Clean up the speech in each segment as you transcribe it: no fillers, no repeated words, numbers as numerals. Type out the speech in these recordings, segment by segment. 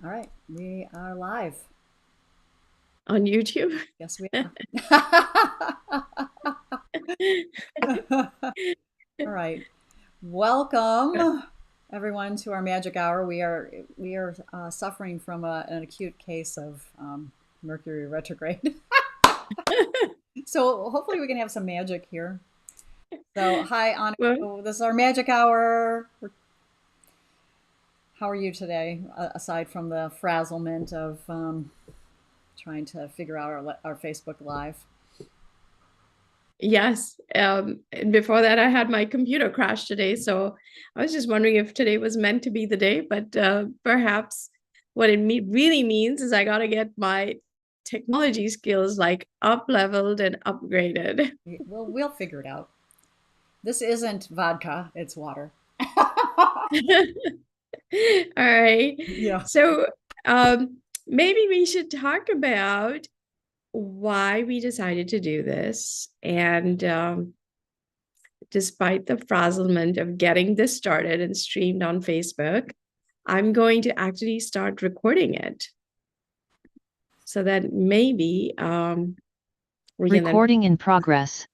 All right, we are live. On YouTube. Yes, we are. All right. Welcome everyone to our magic hour. We are suffering from an acute case of Mercury retrograde. So hopefully we can have some magic here. So hi, Well, Anu. This is our magic hour. How are you today? Aside from the frazzlement of trying to figure out our Facebook Live. yes. And before that, I had my computer crash today. So I was just wondering if today was meant to be the day, but perhaps what it really means is I got to get my technology skills like up leveled and upgraded. We'll figure it out. This isn't vodka, it's water. All right. Yeah. So maybe we should talk about why we decided to do this. And despite the frazzlement of getting this started and streamed on Facebook, I'm going to actually start recording it so that maybe we can then, Recording in progress.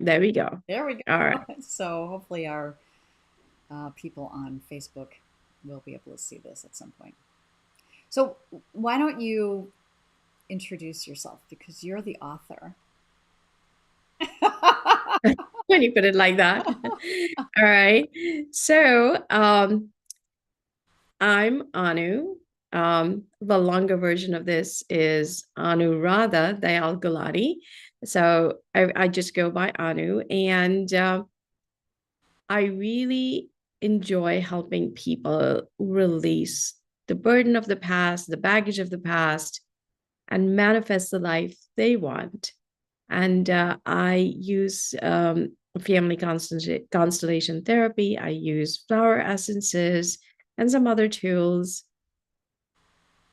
there we go. There we All right. go. So hopefully our people on Facebook will be able to see this at some point. So why don't you introduce yourself because you're the author. When you put it like that. All right. So I'm Anu. The longer version of this is Anuradha Dayal Gulati. So I just go by Anu. And I really enjoy helping people release the burden of the past, the baggage of the past, and manifest the life they want. And I use family constellation therapy. I use flower essences and some other tools.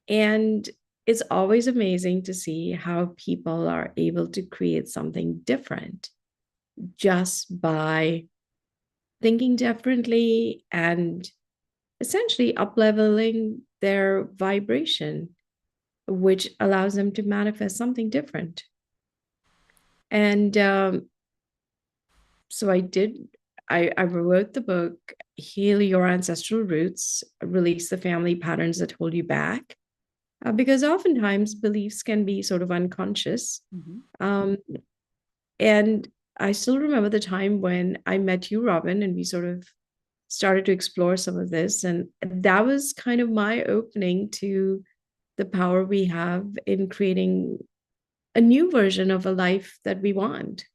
And it's always amazing to see how people are able to create something different just by thinking differently and essentially upleveling their vibration, which allows them to manifest something different. And so I wrote the book, Heal Your Ancestral Roots, Release the Family Patterns That Hold You Back, because oftentimes beliefs can be sort of unconscious. Mhm. Um, and I still remember the time when I met you, Robin, and we sort of started to explore some of this. And that was kind of my opening to the power we have in creating a new version of a life that we want.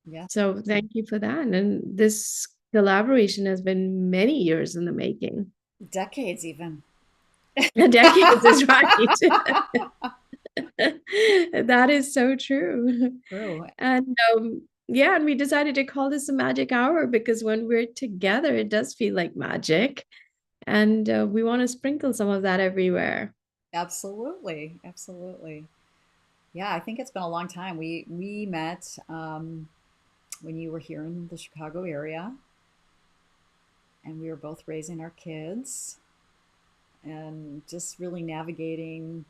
Yeah. So thank you for that. And this collaboration has been many years in the making. Decades even. Decades is right. That is so true. True. And yeah, and we decided to call this a magic hour because when we're together, it does feel like magic. And we want to sprinkle some of that everywhere. Absolutely. Absolutely. Yeah, I think it's been a long time. We met when you were here in the Chicago area, and we were both raising our kids and just really navigating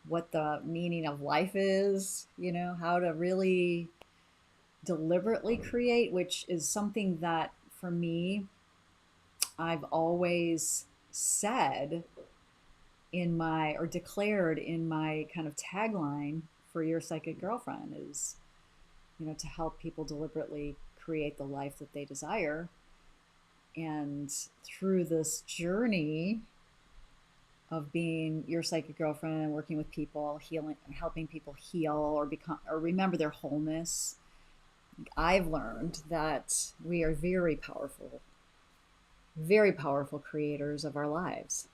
what the meaning of life is, how to really deliberately create, which is something that for me, I've always said in my or declared in my kind of tagline for Your Psychic Girlfriend is, to help people deliberately create the life that they desire. And through this journey of being your psychic girlfriend and working with people, healing, helping people heal or become or remember their wholeness, I've learned that we are very powerful creators of our lives.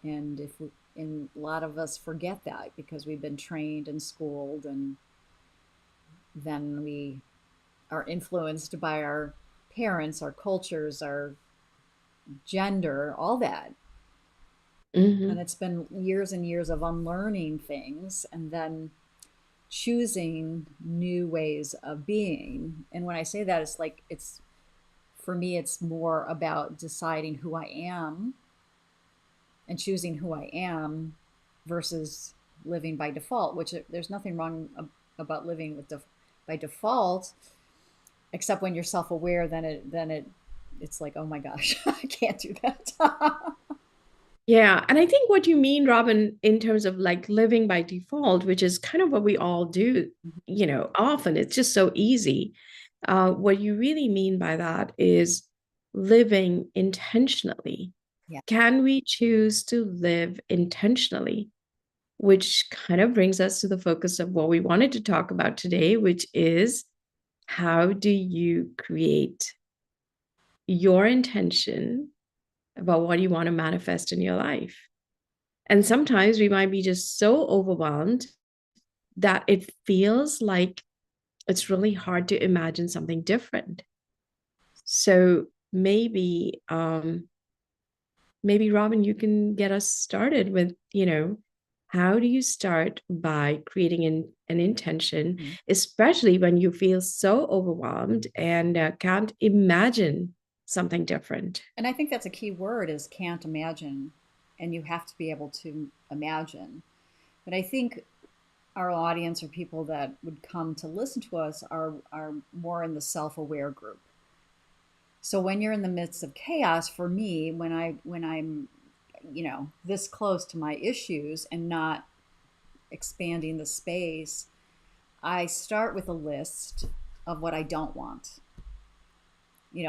And and a lot of us forget that because we've been trained and schooled, and then we are influenced by our parents, our cultures, our gender, all that. And Hmm. it's been years and years of unlearning things and then choosing new ways of being. And when I say that, it's like, for me, it's more about deciding who I am and choosing who I am versus living by default, which there's nothing wrong about living by default, except when you're self-aware, it's like, oh my gosh, I can't do that. Yeah. And I think what you mean, Robin, in terms of like living by default, which is kind of what we all do, often it's just so easy. What you really mean by that is living intentionally. Yeah. Can we choose to live intentionally? Which kind of brings us to the focus of what we wanted to talk about today, which is how do you create your intention about what you want to manifest in your life? And sometimes we might be just so overwhelmed that it feels like it's really hard to imagine something different. So maybe Robin, you can get us started with, how do you start by creating an intention, Mhm. especially when you feel so overwhelmed and can't imagine something different? And I think that's a key word, is can't imagine. And you have to be able to imagine. But I think our audience, or people that would come to listen to us, are more in the self-aware group. So when you're in the midst of chaos, for me, when I'm this close to my issues and not expanding the space, I start with a list of what I don't want.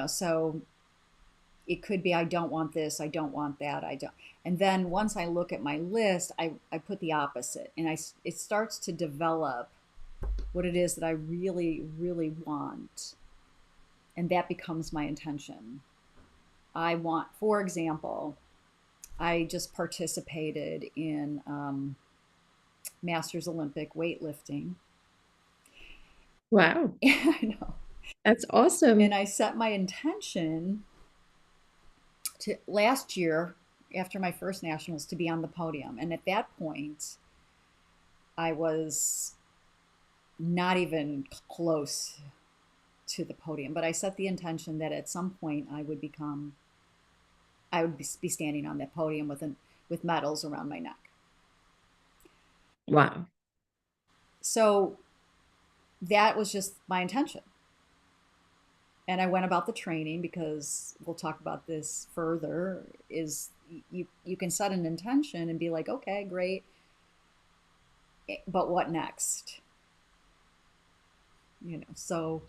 So it could be, I don't want this, I don't want that, I don't. And then once I look at my list, I put the opposite, and it starts to develop what it is that I really, really want. And that becomes my intention. I want, for example, I just participated in Masters Olympic weightlifting. Wow, I know. that's And awesome. I set my intention to last year, after my first nationals, to be on the podium. And at that point, I was not even close to the podium, but I set the intention that at some point I would be standing on that podium with medals around my neck. Wow. So that was just my intention. And I went about the training, because we'll talk about this further, is you can set an intention and be like, okay, great, but what next? So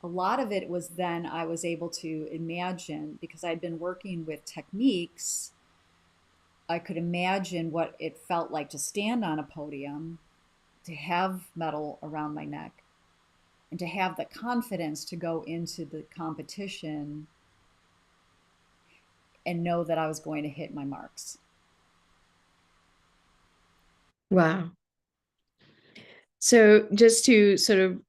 a lot of it was, then I was able to imagine, because I'd been working with techniques. I could imagine what it felt like to stand on a podium, to have metal around my neck, and to have the confidence to go into the competition and know that I was going to hit my marks. Wow. So just to sort of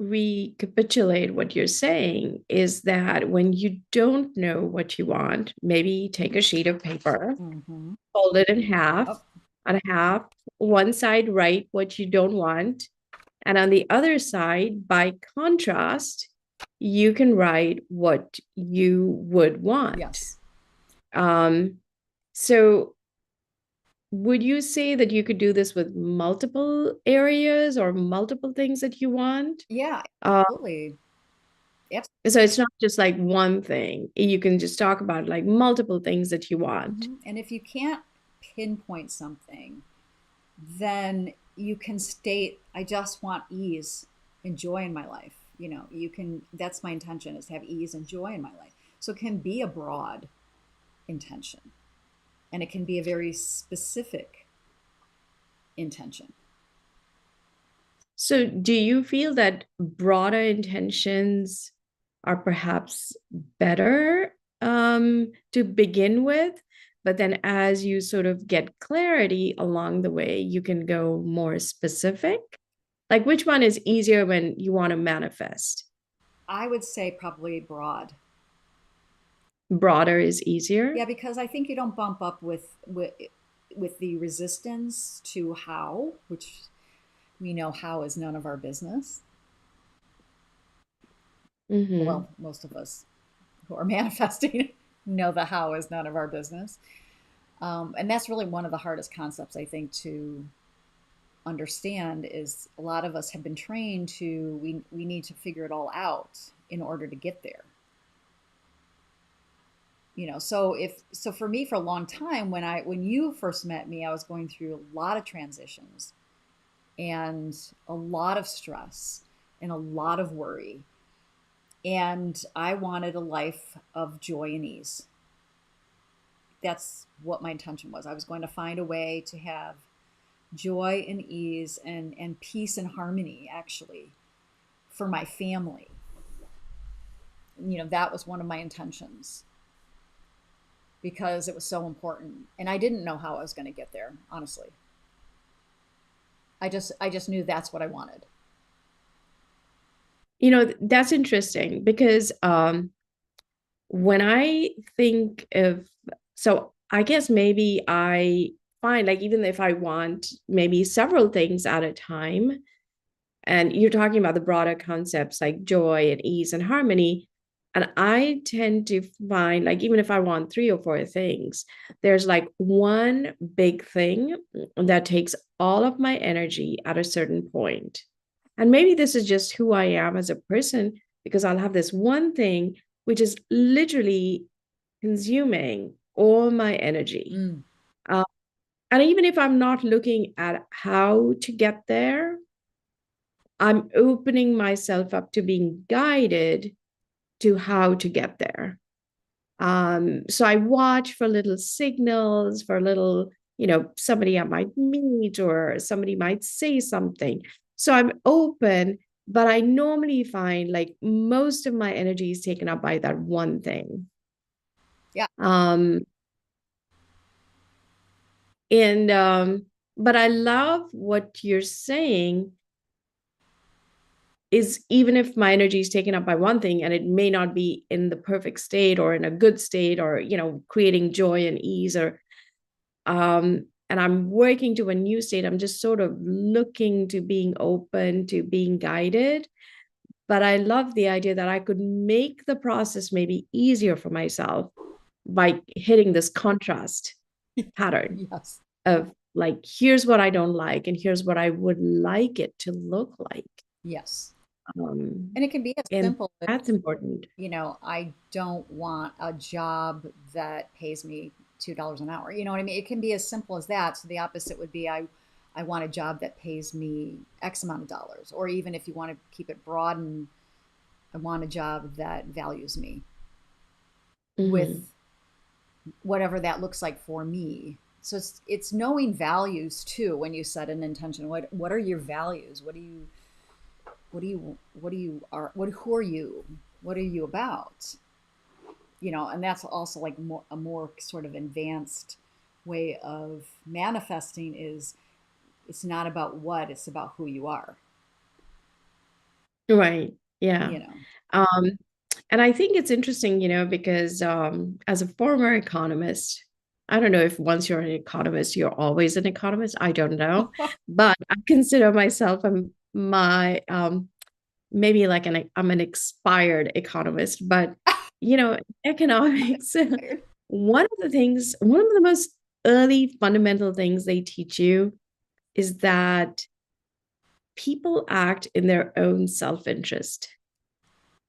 recapitulate, what you're saying is that when you don't know what you want, maybe take a sheet of paper, Mm-hmm. fold it in half, Oh, on half, one side write what you don't want, and on the other side, by contrast, you can write what you would want. yes. Um, so would you say that you could do this with multiple areas or multiple things that you want? Yeah, Uh, absolutely. Yes. so it's not just like one thing. You can just talk about like multiple things that you want. Mm-hmm. And if you can't pinpoint something, then you can state, I just want ease and joy in my life. That's my intention, is to have ease and joy in my life. So it can be a broad intention, and it can be a very specific intention. So do you feel that broader intentions are perhaps better to begin with, but then as you sort of get clarity along the way, you can go more specific? Like which one is easier when you want to manifest? I would say probably broad. Broader is easier? Yeah, because I think you don't bump up with the resistance to how, which we know how is none of our business. Mm-hmm. Well, most of us who are manifesting know the how is none of our business. And that's really one of the hardest concepts, I think, to understand is a lot of us have been trained to we need to figure it all out in order to get there. So for me for a long time when you first met me, I was going through a lot of transitions and a lot of stress and a lot of worry. And I wanted a life of joy and ease. That's what my intention was. I was going to find a way to have joy and ease and peace and harmony, actually, for my family. That was one of my intentions because it was so important. And I didn't know how I was going to get there, honestly. I just knew that's what I wanted. That's interesting because when I think of, so I guess maybe I find like even if I want maybe several things at a time, and you're talking about the broader concepts like joy and ease and harmony, and I tend to find like even if I want three or four things, there's like one big thing that takes all of my energy at a certain point. And maybe this is just who I am as a person, because I'll have this one thing which is literally consuming all my energy. Mm. Uh, and even if I'm not looking at how to get there, I'm opening myself up to being guided to how to get there. So I watch for little signals, for little, somebody I might meet or somebody might say something. So I'm open, but I normally find like most of my energy is taken up by that one thing. Yeah. Um, and but I love what you're saying is even if my energy is taken up by one thing and it may not be in the perfect state or in a good state or creating joy and ease or and I'm working to a new state, I'm just sort of looking to being open to being guided. But I love the idea that I could make the process maybe easier for myself by hitting this contrast pattern Yes. of like, here's what I don't like and here's what I would like it to look like. Yes. um And it can be as and simple as, that's important. I don't want a job that pays me $2 an hour. You know what I mean? It can be as simple as that. So the opposite would be I want a job that pays me X amount of dollars. Or even if you want to keep it broad, and I want a job that values me with Hmm. whatever that looks like for me. So it's knowing values too. When you set an intention, what are your values? Who are you? What are you about? And that's also like a more sort of advanced way of manifesting is it's not about what, it's about who you are, Right. Yeah. you know. um and I think it's interesting, because as a former economist, I don't know if once you're an economist you're always an economist, I don't know, but I consider myself my maybe like I'm an expired economist, but economics, one of the most early fundamental things they teach you is that people act in their own self-interest.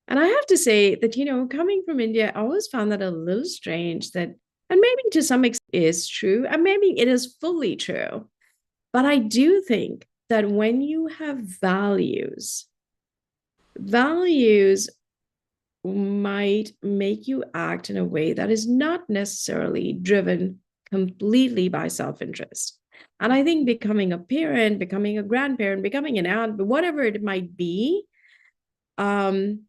And I have to say that, coming from India, I always found that a little strange that, and maybe to some extent is true, and maybe it is fully true. But I do think that when you have values might make you act in a way that is not necessarily driven completely by self interest. And I think becoming a parent, becoming a grandparent, becoming an aunt, but whatever it might be, um,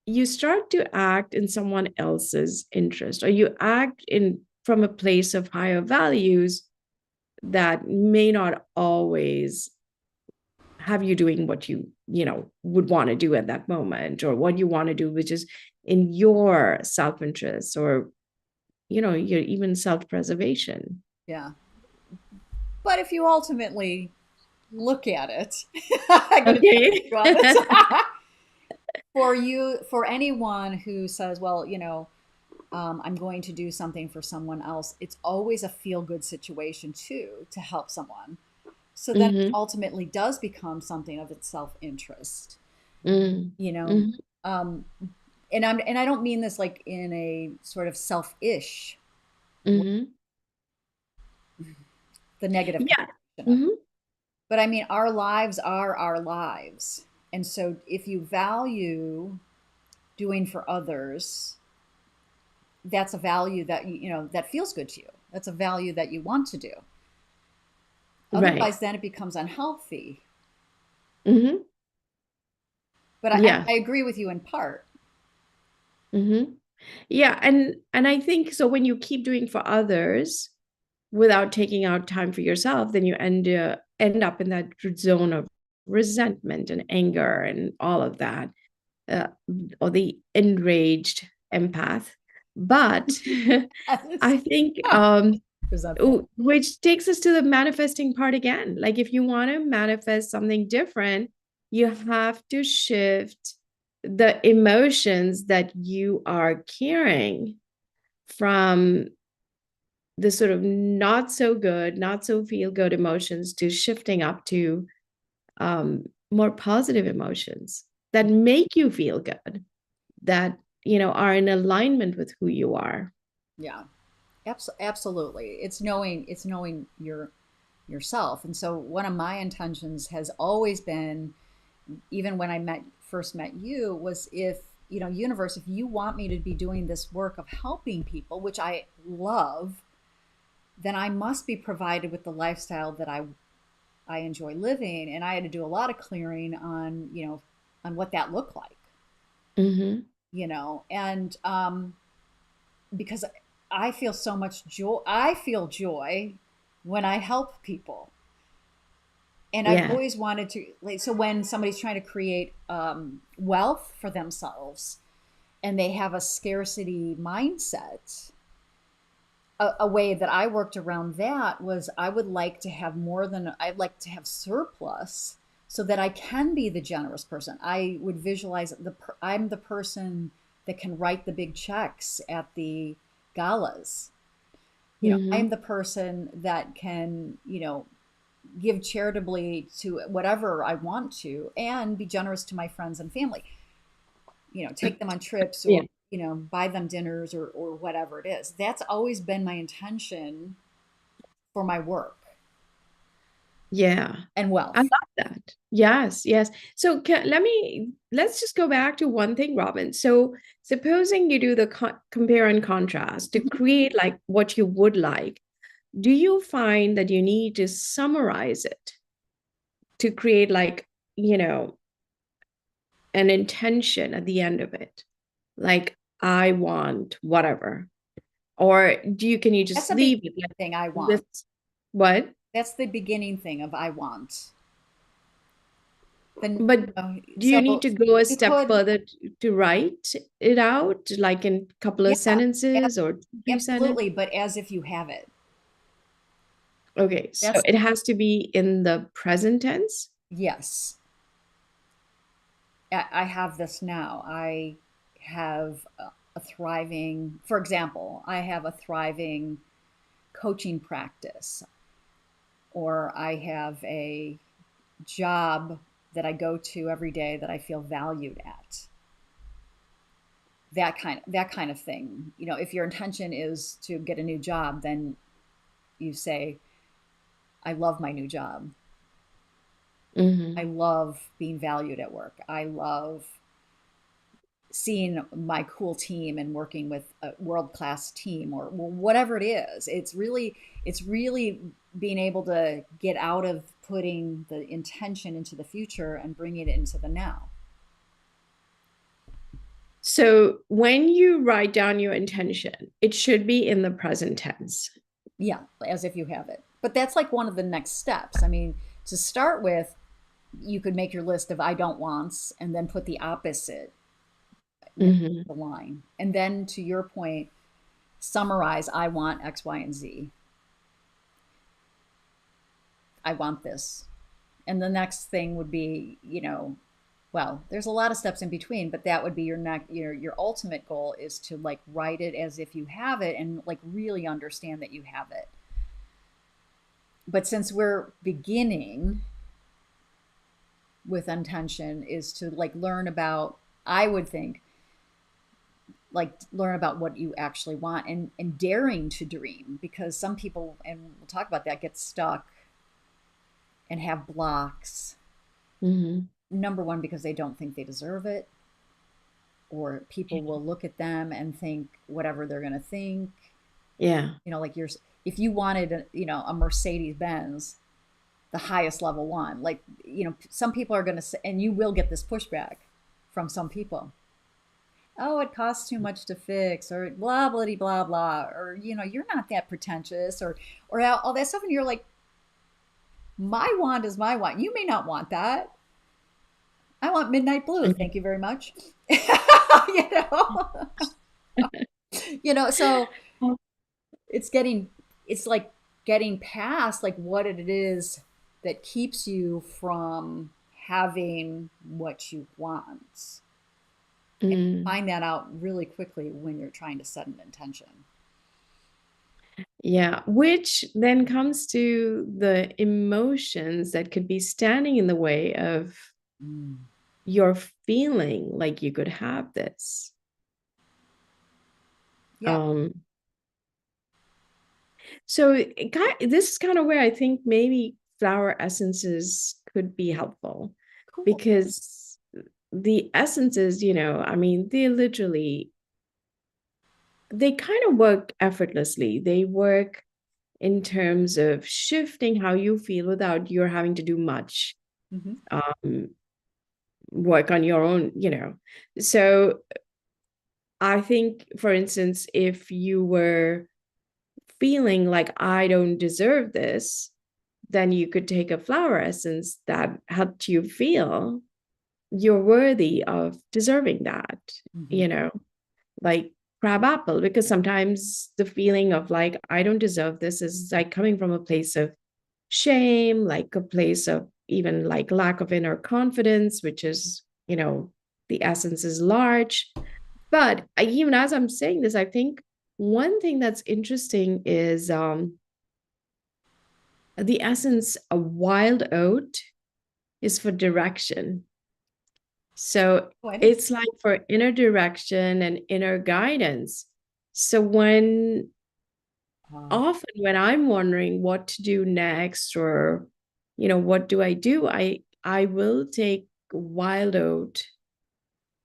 you start to act in someone else's interest, or you act in from a place of higher values that may not always have you doing what you would want to do at that moment, or what you want to do which is in your self-interest, or your even self-preservation. Yeah. But if you ultimately look at it, I'm going to challenge Okay. you on this. For anyone who says, well, I'm going to do something for someone else, it's always a feel good situation too to help someone. So then it Mm-hmm. ultimately does become something of its self interest, Mm-hmm. you know. Mm-hmm. Um, and I don't mean this like in a sort of selfish, Mm-hmm. the negative Yeah. connotation of it. Mm-hmm. But I mean, our lives are our lives. And so if you value doing for others, that's a value that you know that feels good to you. That's a value that you want to do. Right. Otherwise, then it becomes unhealthy. Mm-hmm. But Yeah. I agree with you in part. Mm-hmm. Yeah. And I think so when you keep doing for others without taking out time for yourself, then you end up in that zone of resentment and anger and all of that, uh, or the enraged empath. But I think Resentful. which takes us to the manifesting part again. Like if you want to manifest something different, you have to shift the emotions that you are carrying from the sort of not so good, not so feel good emotions to shifting up to more positive emotions that make you feel good, that are in alignment with who you are. Yeah, absolutely. It's knowing yourself. And so one of my intentions has always been, even when I first met you, was if you know, universe, if you want me to be doing this work of helping people, which I love, then I must be provided with the lifestyle that I enjoy living. And I had to do a lot of clearing on, you know, on what that looked like, Mm-hmm. you know, and because I feel so much joy. I feel joy when I help people. And I've Yeah. always wanted to, like, so when somebody's trying to create wealth for themselves and they have a scarcity mindset, a way that I worked around that was I would like to have more than I'd like to have surplus so that I can be the generous person. I would visualize I'm the person that can write the big checks at the galas. You know, I'm Mm-hmm. the person that can, you know, give charitably to whatever I want to and be generous to my friends and family. You know, take them on trips or, Yeah. you know, buy them dinners or whatever it is. That's always been my intention for my work Yeah. and I wealth. love that. Yes, yes. So let's just go back to one thing, Robin. So supposing you do the compare and contrast to Mhm. create like what you would like, do you find that you need to summarize it to create like, you know, an intention at the end of it? Like, I want whatever. Or can you That's just a big leave it like thing I want. this? What? That's the beginning thing of I want. Then, But do you need so to go a you step could, further to write it out, like in a couple of yeah, sentences or two sentences? absolutely, but as if you have it. Okay, so That's, it has to be in the present tense. yes. I have this now. I have a thriving, for example, I have a thriving coaching practice, or I have a job that I go to every day that I feel valued at. That kind of thing. You know, if your intention is to get a new job, then you say, I love my new job. I Hmm. love being valued at work. I love seeing my cool team and working with a world class team or whatever it is. It's really being able to get out of putting the intention into the future and bringing it into the now. So when you write down your intention, it should be in the present tense. Yeah, as if you have it. But that's like one of the next steps. I mean, to start with, you could make your list of I don't wants and then put the opposite next Hmm. to the line. And then to your point, summarize I want X, Y, and Z. I want this. And the next thing would be, you know, Well, there's a lot of steps in between, but that would be your next, your ultimate goal is to like write it as if you have it and like really understand that you have it. But since we're beginning with intention is to like learn about, I would think, like learn about what you actually want and daring to dream, because some people, and we'll talk about that, get stuck and have blocks. Hmm. Number one, because they don't think they deserve it, or people will look at them and think whatever they're going to think. Yeah. Like if you wanted a Mercedes Benz, the highest level one, like some people are going to say, and you will get this pushback from some people, oh, it costs too much to fix, or blah blah blah blah, or you're not that pretentious, or all that stuff, and you're like, my want is my want. You may not want that. I want midnight blue. Mhm. Thank you very much. you know, so it's getting, it's like getting past like what it is that keeps you from having what you want. And Mm. find that out really quickly when you're trying to set an intention. Yeah, which then comes to the emotions that could be standing in the way of Mm. your feeling like you could have this. Yeah, Um, so this is kind of where I think maybe flower essences could be helpful cool. because the essences, I mean, they kind of work effortlessly. They work in terms of shifting how you feel without you're having to do much Hmm. um, work on your own. So I think, for instance, if you were feeling like I don't deserve this, then you could take a flower essence that helped you feel you're worthy of deserving that, Hmm. you know, like crab apple, because sometimes the feeling of like, I don't deserve this is like coming from a place of shame, like a place of even like lack of inner confidence, which is, the essence is large. But even as I'm saying this, I think one thing that's interesting is the essence of wild oat is for direction. So Oh, I didn't. it's like for inner direction and inner guidance. So Uh, often when I'm wondering what to do next or, what do I do, I will take wild oat.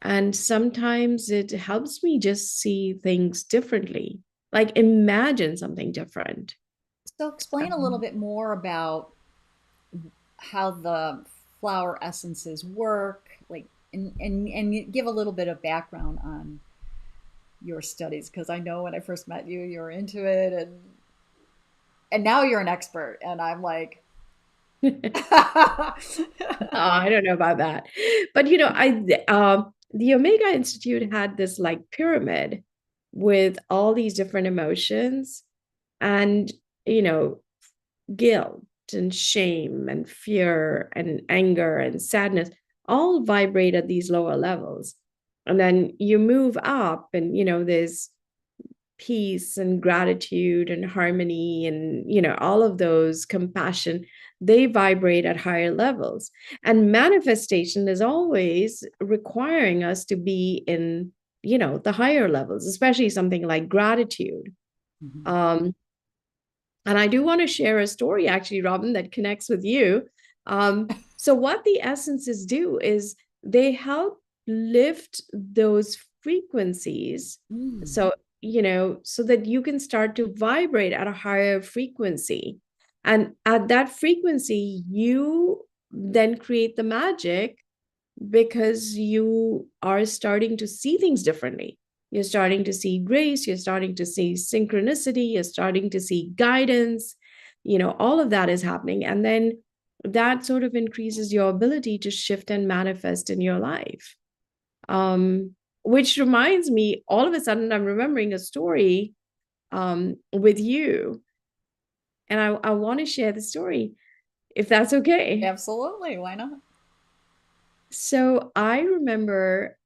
And sometimes it helps me just see things differently, like imagine something different. so explain a little Um, bit more about how the flower essences work, like, and give a little bit of background on your studies, because I know when I first met you, you were into it, and now you're an expert, and I'm like, Oh, I don't know about that. But the Omega Institute had this like pyramid with all these different emotions and you know, guilt and shame and fear and anger and sadness all vibrate at these lower levels. And then you move up and there's peace and gratitude and harmony and all of those compassion, they vibrate at higher levels, and manifestation is always requiring us to be in the higher levels, especially something like gratitude. Mhm. um and I do want to share a story actually, Robin, that connects with you. So what the essences do is they help lift those frequencies. Mm. So, so that you can start to vibrate at a higher frequency. And at that frequency, you then create the magic because you are starting to see things differently. You're starting to see grace, you're starting to see synchronicity, you're starting to see guidance. All of that is happening. And then that sort of increases your ability to shift and manifest in your life. Um, which reminds me, all of a sudden, I'm remembering a story with you. And I want to share the story, if that's okay. Absolutely, why not? So I remember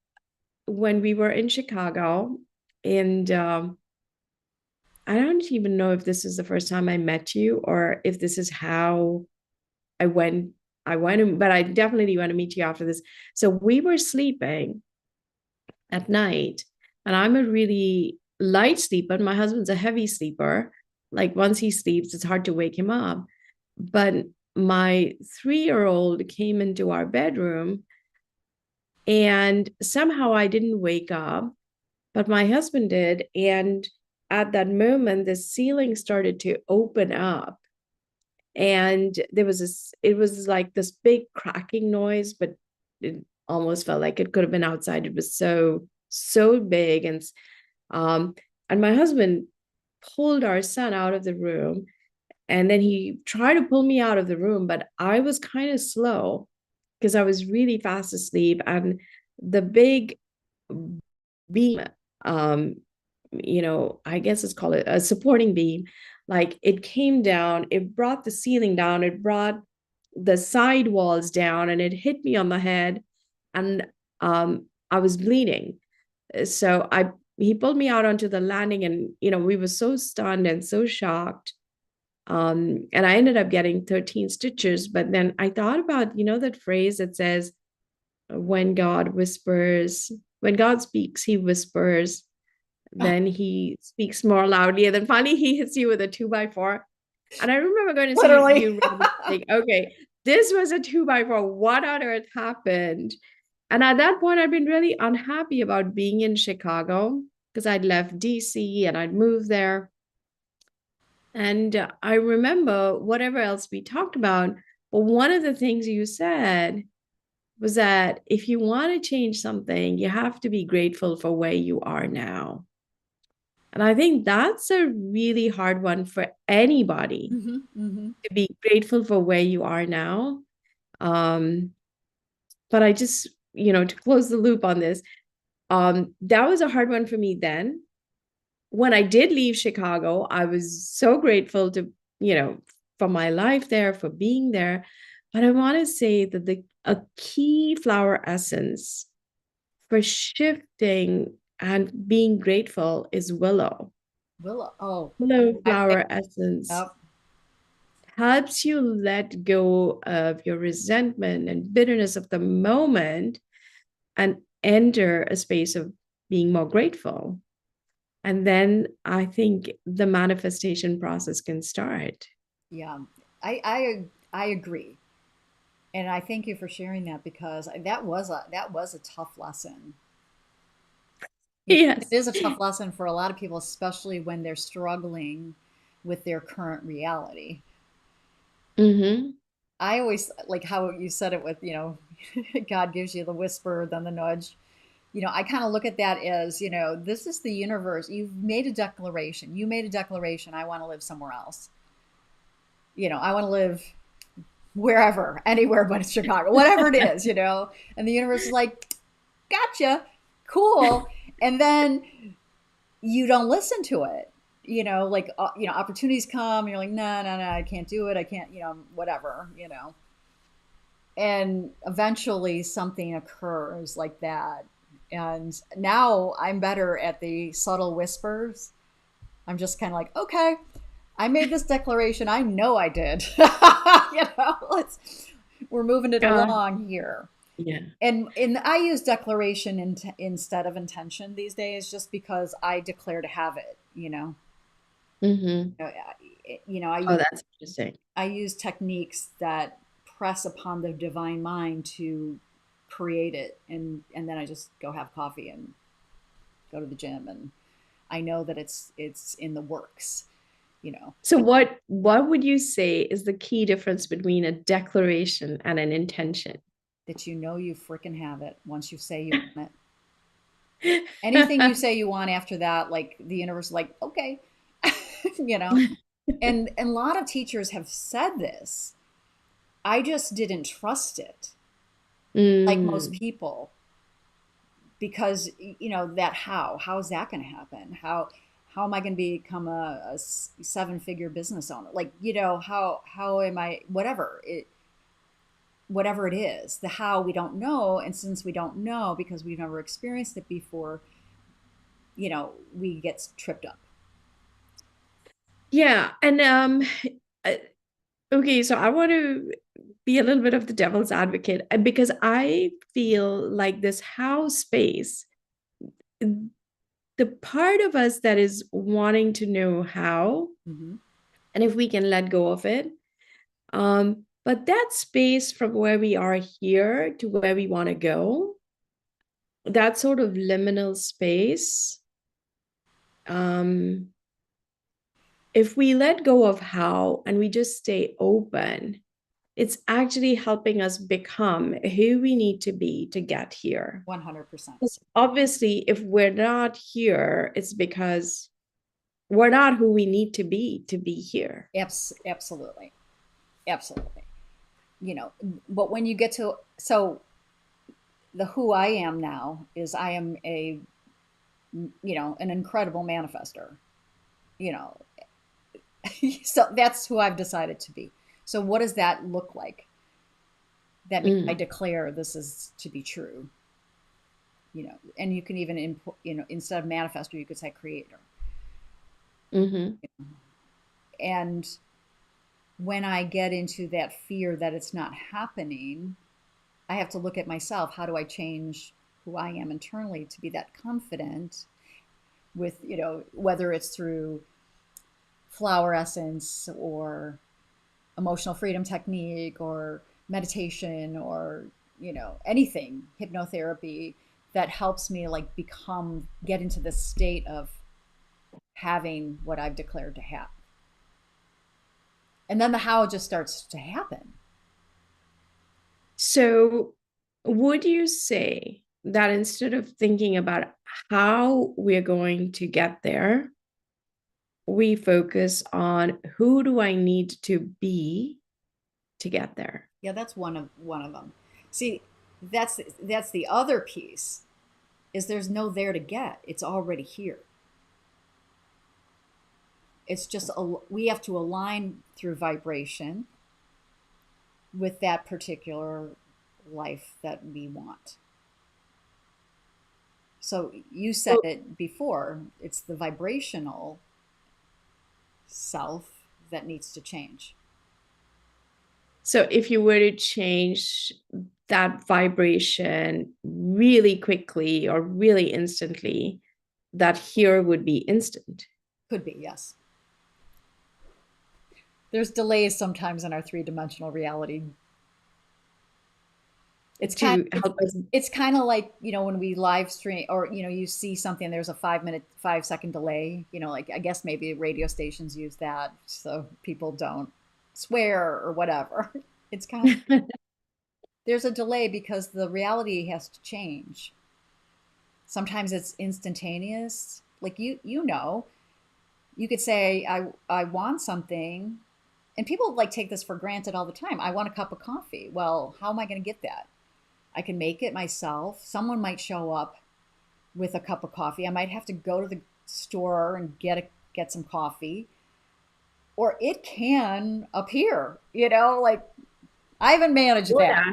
when we were in Chicago, and I don't even know if this is the first time I met you or if this is how I went. But I definitely want to meet you after this. So we were sleeping at night, and I'm a really light sleeper. My husband's a heavy sleeper. Like once he sleeps, it's hard to wake him up. But my 3-year-old came into our bedroom, and somehow I didn't wake up, but my husband did. And at that moment, the ceiling started to open up. And there was this, it was like this big cracking noise, but it almost felt like it could have been outside. It was so big. Um, and my husband pulled our son out of the room. And then he tried to pull me out of the room, but I was kind of slow because I was really fast asleep. And the big beam, um I guess it's called a supporting beam, like it came down, it brought the ceiling down, it brought the side walls down, and it hit me on the head. And I was bleeding. So I he pulled me out onto the landing, and we were so stunned and so shocked. And I ended up getting 13 stitches. But then I thought about, that phrase that says, when God whispers, when God speaks, he whispers, then he speaks more loudly, and then finally he hits you with a 2x4. And I remember going to see Literally. you like, okay, this was a 2x4. What on earth happened? And at that point, I'd been really unhappy about being in Chicago because I'd left DC and I'd moved there. And I remember whatever else we talked about, but one of the things you said was that if you want to change something, you have to be grateful for where you are now. And I think that's a really hard one for anybody, Hmm. Hmm. to be grateful for where you are now. Um, but I just, to close the loop on this, that was a hard one for me then. When I did leave Chicago, I was so grateful to, you know, for my life there, for being there. But I want to say that a key flower essence for shifting and being grateful is willow. Willow. Oh, Willow my favorite. flower essence Yep. helps you let go of your resentment and bitterness of the moment and enter a space of being more grateful. And then I think the manifestation process can start. Yeah. I agree. And I thank you for sharing that because that was a tough lesson. It Yes. is a tough lesson for a lot of people, especially when they're struggling with their current reality. Mm-hmm. I always like how you said it with, God gives you the whisper, then the nudge. I kind of look at that as, this is the universe. You've made a declaration. You made a declaration. I want to live somewhere else. I want to live wherever, anywhere but Chicago, whatever it is. And the universe is like, gotcha, cool. And then you don't listen to it. Like, opportunities come, and you're like, no, no, no, I can't do it. I can't, whatever. And eventually something occurs like that. And now I'm better at the subtle whispers. I'm just kind of like, okay, I made this declaration. I know I did. We're moving it God. along here. Yeah. And I use declaration instead of intention these days, just because I declare to have it. Mm-hmm. Uh, I Oh, use that's interesting. I use techniques that press upon the divine mind to create it, and then I just go have coffee and go to the gym, and I know that it's in the works. You know So what would you say is the key difference between a declaration and an intention? that you freaking have it once you say you want it. Anything you say you want after that, like the universe is like, okay, you know. And a lot of teachers have said this. I just didn't trust it, like most Mm. people, because that how's that going to happen? How am I going to become a seven-figure business owner? Like, how am I, whatever it. whatever it is. The how we don't know. And since we don't know because we've never experienced it before, we get tripped up. Yeah. And uh, okay, so I want to be a little bit of the devil's advocate because I feel like this how space, the part of us that is wanting to know how, Mm-hmm. and if we can let go of it, but that space from where we are here to where we want to go, that sort of liminal space, um, if we let go of how and we just stay open, it's actually helping us become who we need to be to get here. 100%. Because obviously, if we're not here, it's because we're not who we need to be here. Absolutely. Absolutely. But when you get to, so the who I am now is I am an incredible manifester, you know, so that's who I've decided to be. So what does that look like? That means I Mm. declare this is to be true, and you can even input, instead of manifester, you could say creator. Hmm. And when I get into that fear that it's not happening, I have to look at myself. How do I change who I am internally to be that confident with, whether it's through flower essence or emotional freedom technique or meditation or, anything, hypnotherapy that helps me like get into the state of having what I've declared to have. And then the how just starts to happen. So, would you say that instead of thinking about how we're going to get there, we focus on who do I need to be to get there? Yeah, that's one of them. See, that's the other piece is there's no there to get. It's already here. It's just we have to align through vibration with that particular life that we want. So you said So, it before, it's the vibrational self that needs to change. so if you were to change that vibration really quickly or really instantly, that here would be instant Could be, yes. There's delays sometimes in our three-dimensional reality. It's kind to it's help us. it's kind of like, when we live stream or, you see something, there's a 5-minute, 5-second delay, like I guess maybe radio stations use that so people don't swear or whatever. It's kind of, there's a delay because the reality has to change. Sometimes it's instantaneous. Like you could say I want something and people like take this for granted all the time. I want a cup of coffee. Well, how am I going to get that? I can make it myself. Someone might show up with a cup of coffee. I might have to go to the store and get some coffee, or it can appear. Like I haven't managed that.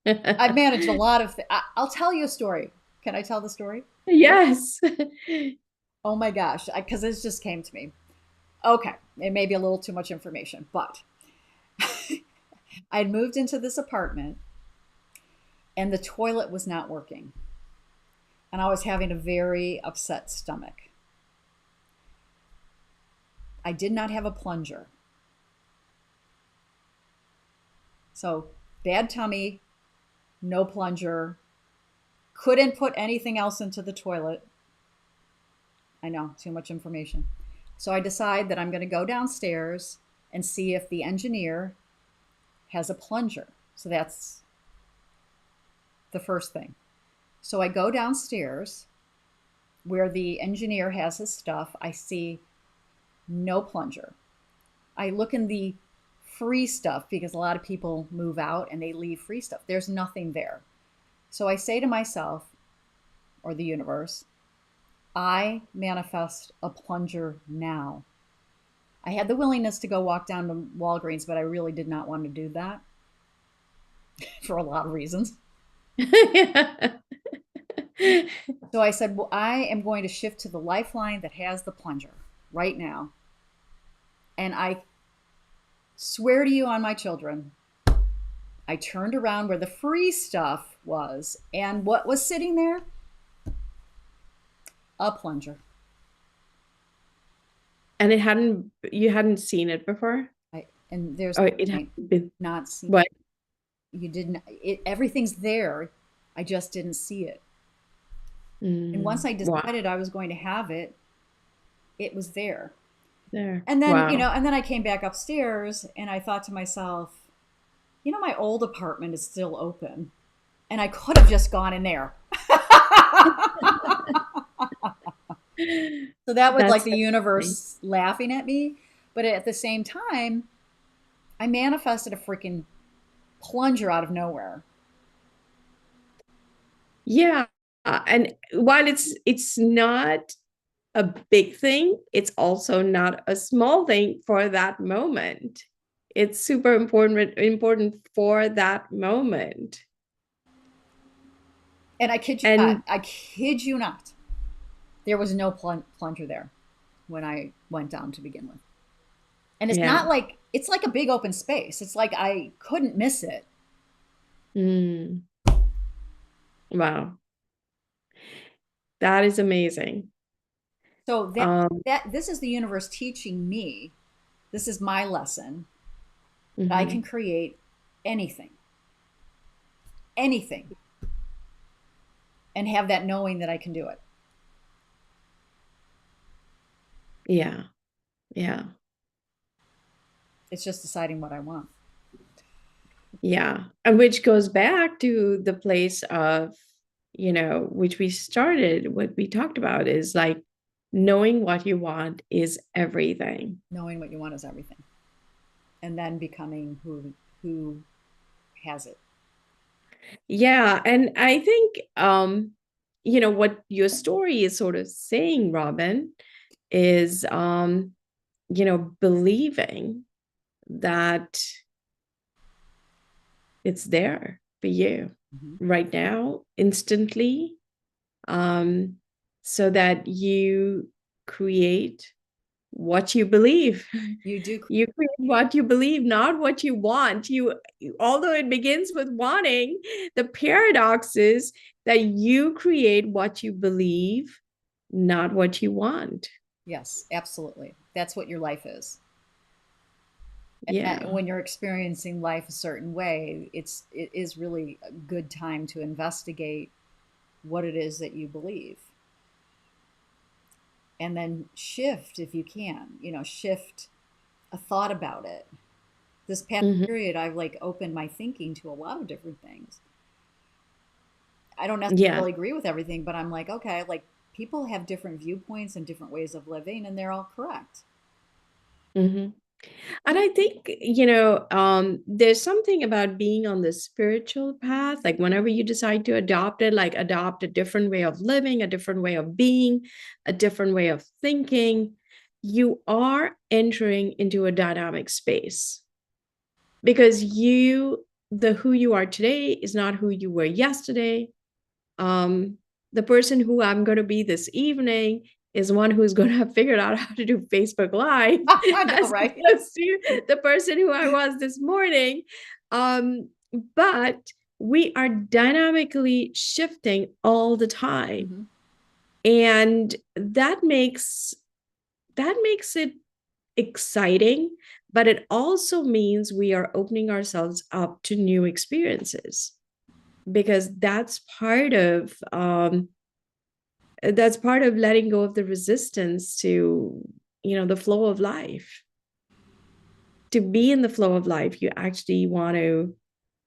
I've DoorDash. managed a lot of. I'll tell you a story. Can I tell the story? Yes. Oh my gosh, because this just came to me. Okay, it may be a little too much information, but I'd moved into this apartment and the toilet was not working, and I was having a very upset stomach. I did not have a plunger. So, bad tummy, no plunger, couldn't put anything else into the toilet. I know, too much information. So, I decide that I'm going to go downstairs and see if the engineer has a plunger. So, that's the first thing. So, I go downstairs where the engineer has his stuff. I see no plunger. I look in the free stuff because a lot of people move out and they leave free stuff. There's nothing there. So I say to myself, or the universe, I manifest a plunger now. I had the willingness to go walk down to Walgreens, but I really did not want to do that. for a lot of reasons. Yeah. So I said, well, I am going to shift to the lifeline that has the plunger right now. And I swear to you on my children, I turned around where the free stuff was, and what was sitting there? A plunger. And you hadn't seen it before? And there's Or the it point, hadn't been not seen. what? You didn't. Everything's there. I just didn't see it. And once I Wow. decided I was going to have it, it was there. There. And then, Wow. and then I came back upstairs and I thought to myself, my old apartment is still open and I could have just gone in there. So that was like That's the so funny. universe laughing at me. But at the same time, I manifested a freaking plunger out of nowhere. Yeah. And while it's not a big thing, it's also not a small thing for that moment. It's super important for that moment. And I kid you not, And I kid you not, there was no plunger there when I went down to begin with. And it's yeah. not like, it's like a big open space. It's like I couldn't miss it. Mm, wow. That is amazing. So Um, this is the universe teaching me, this is my lesson, that I can mhm. create anything, anything, and have that knowing that I can do it. Yeah. Yeah. It's just deciding what I want. Yeah. And which goes back to the place of, which we started, what we talked about is like knowing what you want is everything. Knowing what you want is everything. And then becoming who has it. Yeah. And I think, what your story is sort of saying, Robin, is, believing that it's there for you Mm-hmm. right now, instantly, um, so that you create what you believe. You do. You create what you believe, not what you want. Although it begins with wanting, the paradox is that you create what you believe, not what you want. Yes, absolutely. That's what your life is. And that, Yeah. when you're experiencing life a certain way, it is really a good time to investigate what it is that you believe, and then shift if you can. Shift a thought about it. This past Mhm. period, I've like opened my thinking to a lot of different things. I don't Yeah. necessarily agree with everything, but I'm like, okay, like people have different viewpoints and different ways of living, and they're all correct. Mhm. And I think, there's something about being on the spiritual path. Like whenever you decide to adopt it, like adopt a different way of living, a different way of being, a different way of thinking, you are entering into a dynamic space because the who you are today is not who you were yesterday. Um, the person who I'm going to be this evening is one who's going to have figured out how to do Facebook Live I know, as right? opposed to the person who I was this morning. Um, but we are dynamically shifting all the time. Hmm. And that makes it exciting, but it also means we are opening ourselves up to new experiences because that's part of letting go of the resistance to the flow of life. To be in the flow of life, you actually want to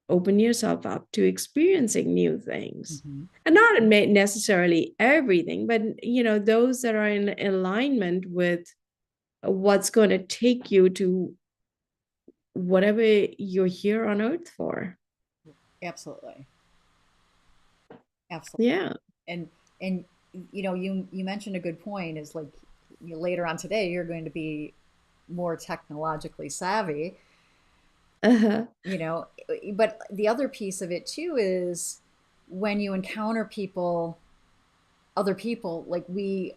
open yourself up to experiencing new things, Hmm. and not necessarily everything, but those that are in alignment with what's going to take you to whatever you're here on earth for. Absolutely. Absolutely. Yeah. And you mentioned a good point, is like, later on today you're going to be more technologically savvy. Uh-huh. you know. But the other piece of it too is when you encounter people, other people, like we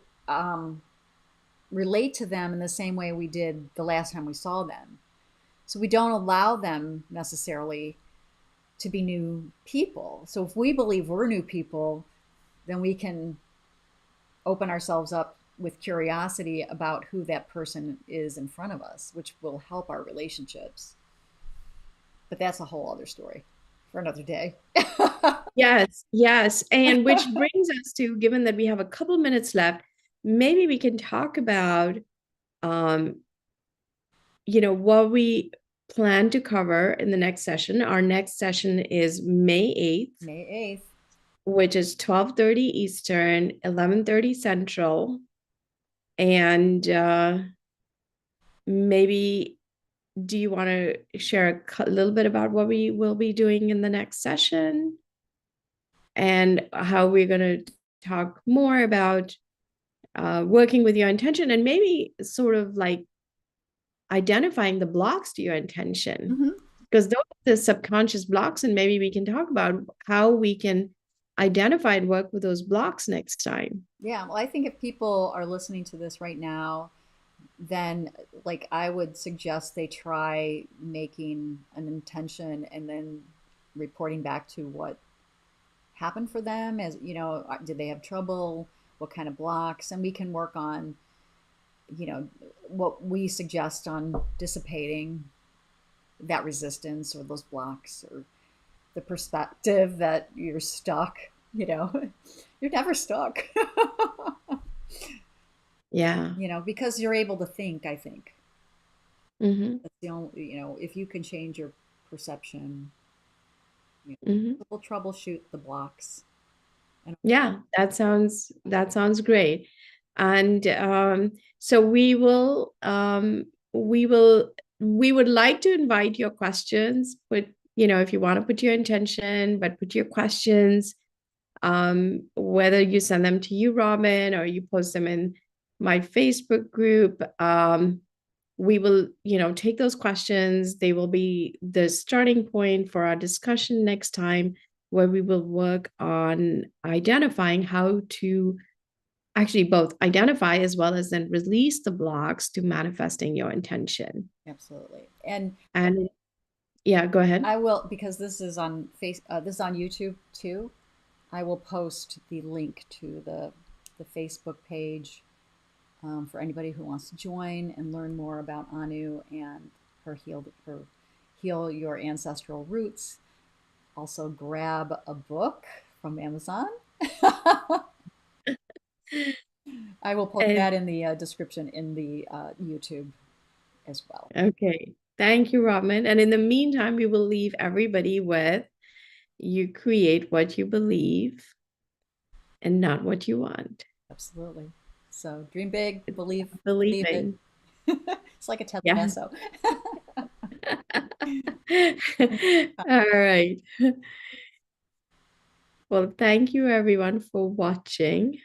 relate to them in the same way we did the last time we saw them. So we don't allow them necessarily to be new people. So if we believe we're new people, then we can open ourselves up with curiosity about who that person is in front of us, which will help our relationships. But that's a whole other story for another day. Yes, yes. And which brings us to, given that we have a couple minutes left, maybe we can talk about, um, what we plan to cover in the next session. Our next session is May 8th, May 8th. which is 12:30 Eastern, 11:30 Central. And maybe, do you want to share a little bit about what we will be doing in the next session and how we're going to talk more about working with your intention, and maybe sort of like identifying the blocks to your intention, Mm-hmm. because those are the subconscious blocks, and maybe we can talk about how we can identify and work with those blocks next time. Yeah, well, I think if people are listening to this right now, then like I would suggest they try making an intention and then reporting back to what happened for them. As you know, did they have trouble, what kind of blocks, and we can work on, you know, what we suggest on dissipating that resistance or those blocks, or the perspective that you're stuck, you know. You're never stuck. Yeah. You know, because you're able to think, I think. Mm-hmm. That's the only, you know, if you can change your perception, you know, Mm-hmm. we'll troubleshoot the blocks. And Yeah, that sounds great. And so we would like to invite your questions, but if you want to put your intention, but put your questions, whether you send them to you, Robin, or you post them in my Facebook group. We will, take those questions. They will be the starting point for our discussion next time, where we will work on identifying how to actually both identify as well as then release the blocks to manifesting your intention. absolutely. And And yeah, go ahead. I will, because this is on this is on YouTube too. I will post the link to the Facebook page for anybody who wants to join and learn more about Anu and her heal your ancestral roots. Also, grab a book from Amazon. I will put And that in the description in the YouTube as well. okay. Thank you, Robin. And in the meantime, we will leave everybody with, you create what you believe and not what you want. Absolutely. So dream big, It's believe it. believing. It's like a Ted Yeah. Lasso. All right. Well, thank you everyone for watching.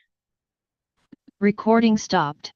Recording stopped.